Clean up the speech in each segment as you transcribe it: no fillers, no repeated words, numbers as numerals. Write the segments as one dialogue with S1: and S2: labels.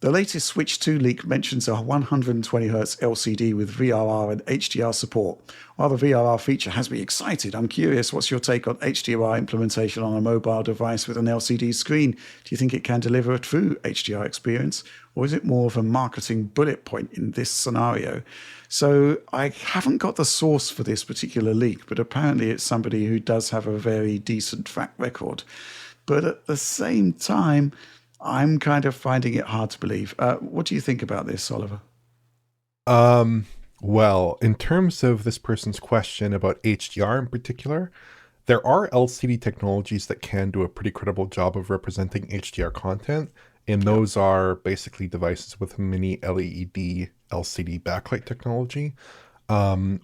S1: The latest Switch 2 leak mentions a 120Hz LCD with VRR and HDR support. While the VRR feature has me excited, I'm curious, what's your take on HDR implementation on a mobile device with an LCD screen? Do you think it can deliver a true HDR experience, or is it more of a marketing bullet point in this scenario? So I haven't got the source for this particular leak, but apparently it's somebody who does have a very decent track record. But at the same time, I'm kind of finding it hard to believe. What do you think about this, Oliver?
S2: Well, in terms of this person's question about HDR in particular, there are LCD technologies that can do a pretty credible job of representing HDR content, and those are basically devices with mini LED LCD backlight technology,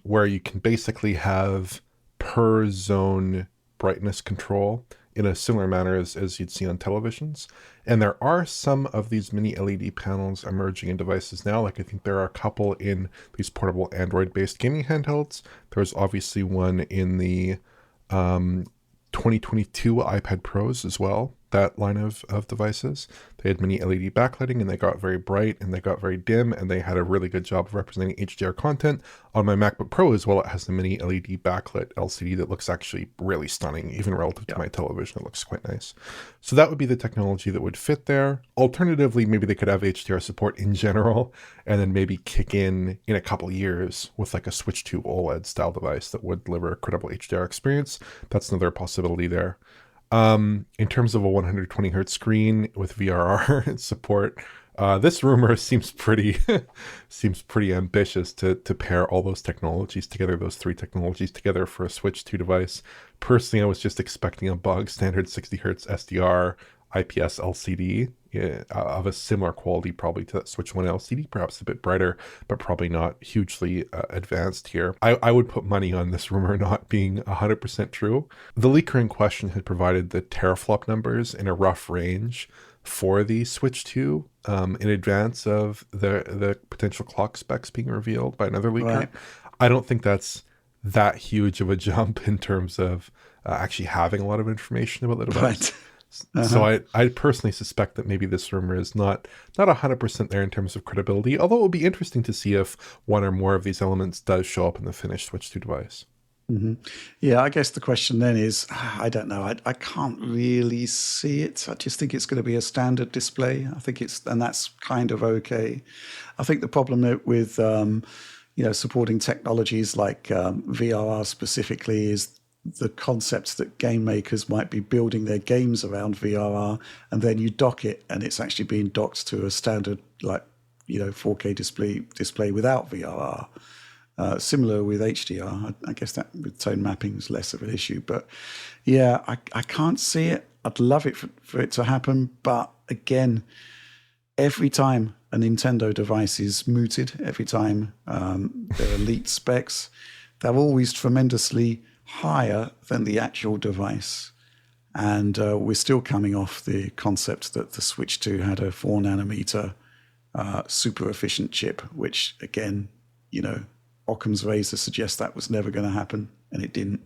S2: where you can basically have per zone brightness control in a similar manner as you'd see on televisions. And there are some of these mini LED panels emerging in devices now. Like I think there are a couple in these portable Android-based gaming handhelds. There's obviously one in the 2022 iPad Pros as well, that line of devices. They had mini LED backlighting, and they got very bright and they got very dim, and they had a really good job of representing HDR content. On my MacBook Pro as well, it has the mini LED backlit LCD that looks actually really stunning, even relative to my television. It looks quite nice. So that would be the technology that would fit there. Alternatively, maybe they could have HDR support in general, and then maybe kick in a couple years with like a Switch 2 OLED style device that would deliver a credible HDR experience. That's another possibility there. In terms of a 120 hertz screen with VRR support, this rumor seems pretty ambitious to pair all those technologies together, those three technologies together for a Switch 2 device. Personally, I was just expecting a bog standard 60 hertz SDR IPS LCD of a similar quality probably to that Switch 1 LCD, perhaps a bit brighter, but probably not hugely advanced here. I would put money on this rumor not being 100% true. The leaker in question had provided the teraflop numbers in a rough range for the Switch 2 in advance of the potential clock specs being revealed by another leaker. Right. I don't think that's that huge of a jump in terms of actually having a lot of information about the device.
S1: Right.
S2: So I personally suspect that maybe this rumor is not 100% there in terms of credibility, although it would be interesting to see if one or more of these elements does show up in the finished Switch 2 device.
S1: Mm-hmm. Yeah, I guess the question then is, I don't know. I can't really see it. I just think it's going to be a standard display. I think and that's kind of okay. I think the problem with, supporting technologies like VRR specifically is the concept that game makers might be building their games around VRR, and then you dock it and it's actually being docked to a standard 4K display without VRR. Similar with HDR. I guess that with tone mapping is less of an issue, but yeah, I can't see it. I'd love it for it to happen, but again, every time a Nintendo device is mooted, every time there are leaked specs, they're always tremendously higher than the actual device. And we're still coming off the concept that the Switch 2 had a 4 nanometer super efficient chip, which again, Occam's razor suggests that was never going to happen, and it didn't.